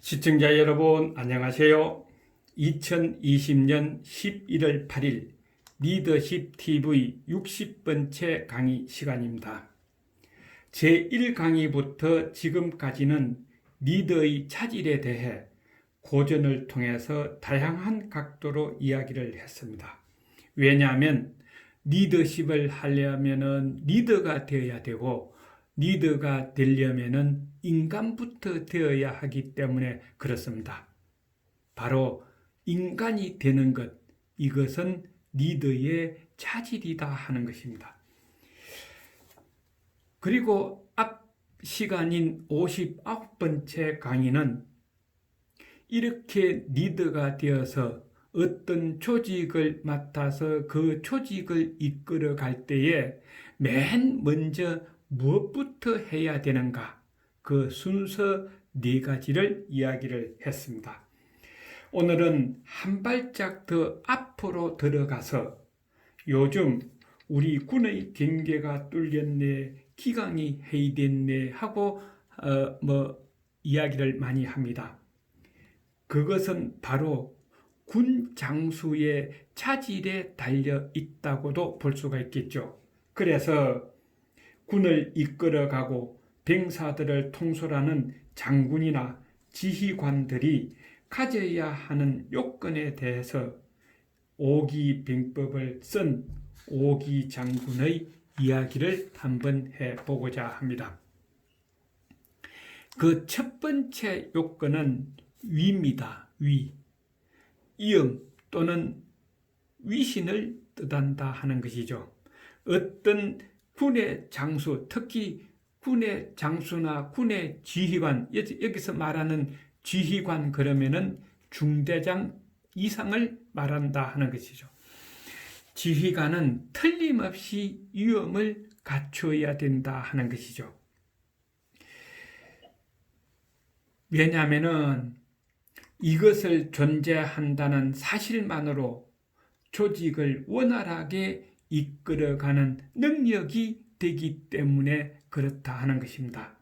시청자 여러분 안녕하세요. 2020년 11월 8일 리더십 TV 60번째 강의 시간입니다. 제1강의부터 지금까지는 리더의 차질에 대해 고전을 통해서 다양한 각도로 이야기를 했습니다. 왜냐하면 리더십을 하려면 리더가 되어야 되고 리더가 되려면 인간부터 되어야 하기 때문에 그렇습니다. 바로 인간이 되는 것, 이것은 리더의 차질이다 하는 것입니다. 그리고 앞 시간인 59번째 강의는 이렇게 리더가 되어서 어떤 조직을 맡아서 그 조직을 이끌어 갈 때에 맨 먼저 무엇부터 해야 되는가, 그 순서 4가지를 이야기를 했습니다. 오늘은 한 발짝 더 앞으로 들어가서 요즘 우리 군의 경계가 뚫렸네, 기강이 해이됐네 하고 이야기를 많이 합니다. 그것은 바로 군 장수의 차질에 달려 있다고도 볼 수가 있겠죠. 그래서 군을 이끌어가고 병사들을 통솔하는 장군이나 지휘관들이 가져야 하는 요건에 대해서 오기병법을 쓴 오기 장군의 이야기를 한번 해보고자 합니다. 그 첫 번째 요건은 위입니다. 위. 위엄 또는 위신을 뜻한다 하는 것이죠. 어떤 군의 장수, 특히 군의 장수나 군의 지휘관, 여기서 말하는 지휘관 그러면은 중대장 이상을 말한다 하는 것이죠. 지휘관은 틀림없이 위엄을 갖춰야 된다 하는 것이죠. 왜냐하면은 이것을 존재한다는 사실만으로 조직을 원활하게 이끌어가는 능력이 되기 때문에 그렇다 하는 것입니다.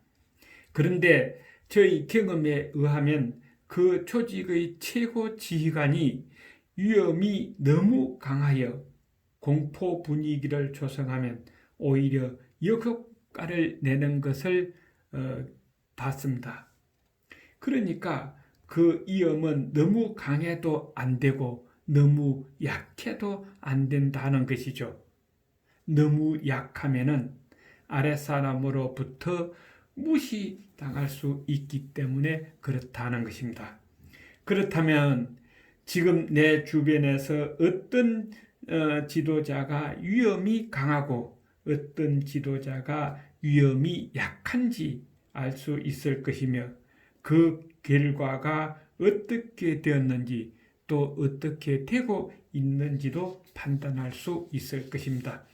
그런데 저희 경험에 의하면 그 조직의 최고 지휘관이 위험이 너무 강하여 공포 분위기를 조성하면 오히려 역효과를 내는 것을 봤습니다. 그러니까 그 위험은 너무 강해도 안 되고 너무 약해도 안 된다는 것이죠. 너무 약하면은 아랫사람으로부터 무시당할 수 있기 때문에 그렇다는 것입니다. 그렇다면 지금 내 주변에서 어떤 지도자가 위험이 강하고 어떤 지도자가 위험이 약한지 알 수 있을 것이며 그 결과가 어떻게 되었는지 또 어떻게 되고 있는지도 판단할 수 있을 것입니다.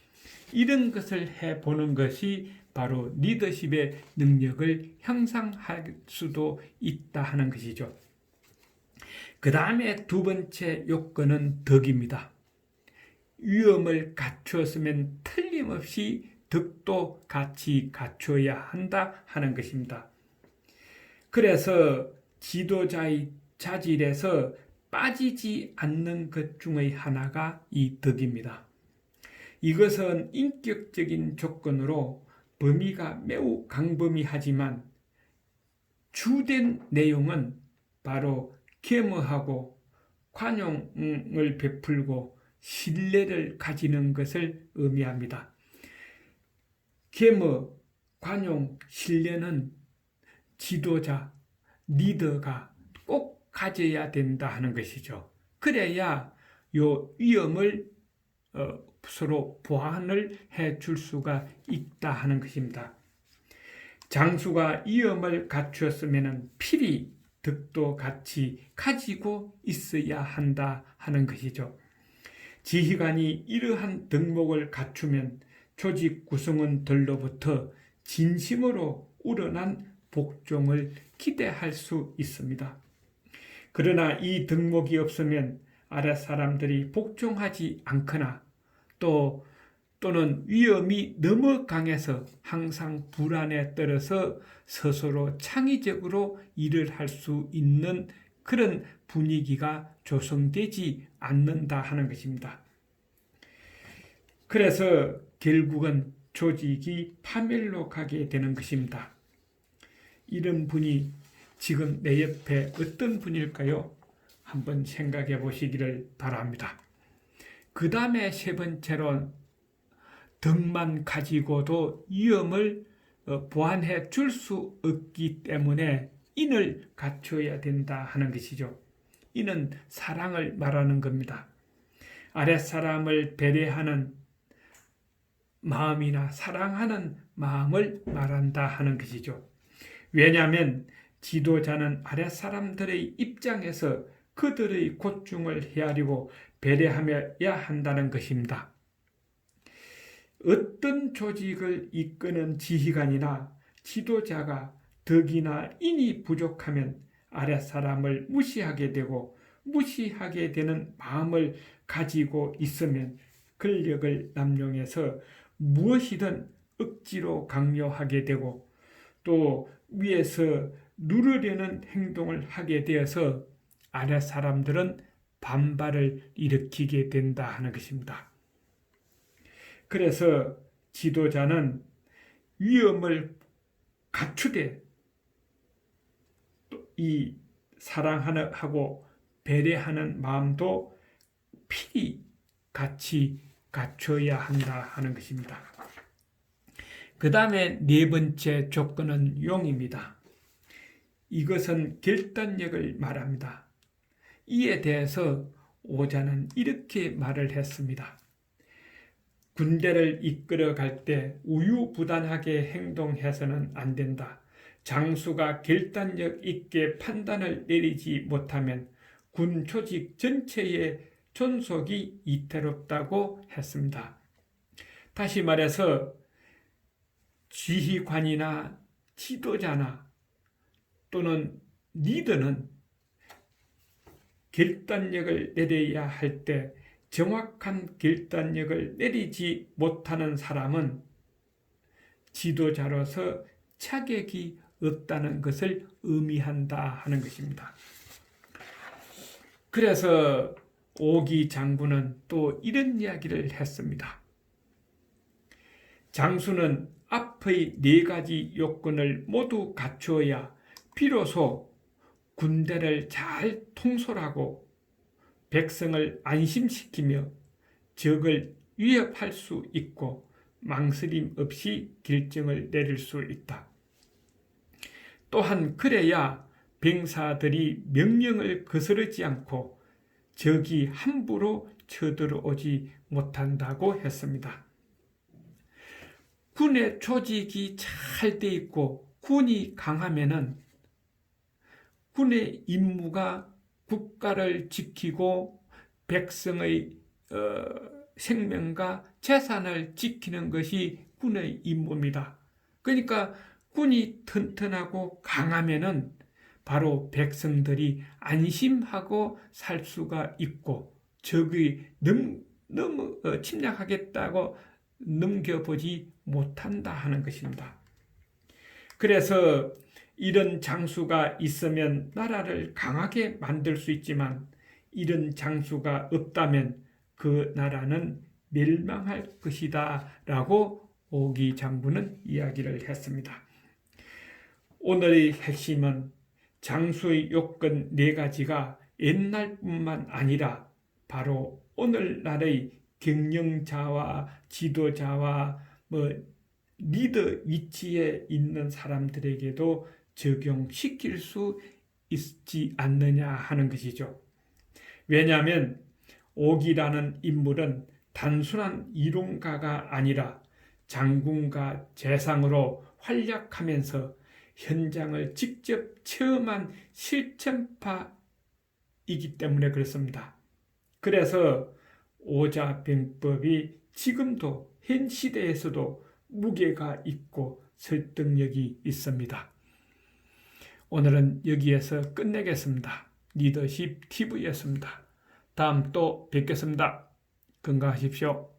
이런 것을 해보는 것이 바로 리더십의 능력을 향상할 수도 있다 하는 것이죠. 그 다음에 두 번째 요건은 덕입니다. 위엄을 갖추었으면 틀림없이 덕도 같이 갖춰야 한다 하는 것입니다. 그래서 지도자의 자질에서 빠지지 않는 것 중의 하나가 이 덕입니다. 이것은 인격적인 조건으로 범위가 매우 광범위하지만 주된 내용은 바로 겸허하고 관용을 베풀고 신뢰를 가지는 것을 의미합니다. 겸허, 관용, 신뢰는 지도자, 리더가 꼭 가져야 된다 하는 것이죠. 그래야 요 위험을 서로 보완을 해줄 수가 있다 하는 것입니다. 장수가 위엄을 갖추었으면 필히 덕도 같이 가지고 있어야 한다 하는 것이죠. 지휘관이 이러한 덕목을 갖추면 조직 구성원들로부터 진심으로 우러난 복종을 기대할 수 있습니다. 그러나 이 덕목이 없으면 아랫사람들이 복종하지 않거나 또 또는 위험이 너무 강해서 항상 불안에 떨어서 스스로 창의적으로 일을 할 수 있는 그런 분위기가 조성되지 않는다 하는 것입니다. 그래서 결국은 조직이 파멸로 가게 되는 것입니다. 이런 분이 지금 내 옆에 어떤 분일까요? 한번 생각해 보시기를 바랍니다. 그 다음에 세 번째로 덕만 가지고도 위험을 보완해 줄 수 없기 때문에 인을 갖춰야 된다 하는 것이죠. 이는 사랑을 말하는 겁니다. 아랫사람을 배려하는 마음이나 사랑하는 마음을 말한다 하는 것이죠. 왜냐하면 지도자는 아랫사람들의 입장에서 그들의 고충을 헤아리고 배려하여야 한다는 것입니다. 어떤 조직을 이끄는 지휘관이나 지도자가 덕이나 인이 부족하면 아랫사람을 무시하게 되고 무시하게 되는 마음을 가지고 있으면 권력을 남용해서 무엇이든 억지로 강요하게 되고 또 위에서 누르려는 행동을 하게 되어서 아랫사람들은 반발을 일으키게 된다 하는 것입니다. 그래서 지도자는 위험을 갖추되 이 사랑하고 배려하는 마음도 필히 같이 갖춰야 한다 하는 것입니다. 그 다음에 네 번째 조건은 용입니다. 이것은 결단력을 말합니다. 이에 대해서 오자는 이렇게 말을 했습니다. 군대를 이끌어 갈 때 우유부단하게 행동해서는 안 된다. 장수가 결단력 있게 판단을 내리지 못하면 군 조직 전체의 존속이 위태롭다고 했습니다. 다시 말해서 지휘관이나 지도자나 또는 리더는 결단력을 내려야 할 때 정확한 결단력을 내리지 못하는 사람은 지도자로서 자격이 없다는 것을 의미한다 하는 것입니다. 그래서 오기 장군은 또 이런 이야기를 했습니다. 장수는 앞의 네 가지 요건을 모두 갖추어야 비로소 군대를 잘 통솔하고 백성을 안심시키며 적을 위협할 수 있고 망설임 없이 결정을 내릴 수 있다. 또한 그래야 병사들이 명령을 거스르지 않고 적이 함부로 쳐들어오지 못한다고 했습니다. 군의 조직이 잘 돼 있고 군이 강하면은 군의 임무가 국가를 지키고 백성의 생명과 재산을 지키는 것이 군의 임무입니다. 그러니까 군이 튼튼하고 강하면은 바로 백성들이 안심하고 살 수가 있고 적이 너무 침략하겠다고 넘겨보지 못한다 하는 것입니다. 그래서 이런 장수가 있으면 나라를 강하게 만들 수 있지만 이런 장수가 없다면 그 나라는 멸망할 것이다 라고 오기 장군은 이야기를 했습니다. 오늘의 핵심은 장수의 요건 네 가지가 옛날뿐만 아니라 바로 오늘날의 경영자와 지도자와 리더 위치에 있는 사람들에게도 적용시킬 수 있지 않느냐 하는 것이죠. 왜냐하면 옥이라는 인물은 단순한 이론가가 아니라 장군과 재상으로 활약하면서 현장을 직접 체험한 실천파이기 때문에 그렇습니다. 그래서 오자병법이 지금도 현 시대에서도 무게가 있고 설득력이 있습니다. 오늘은 여기에서 끝내겠습니다. 리더십 TV였습니다. 다음 또 뵙겠습니다. 건강하십시오.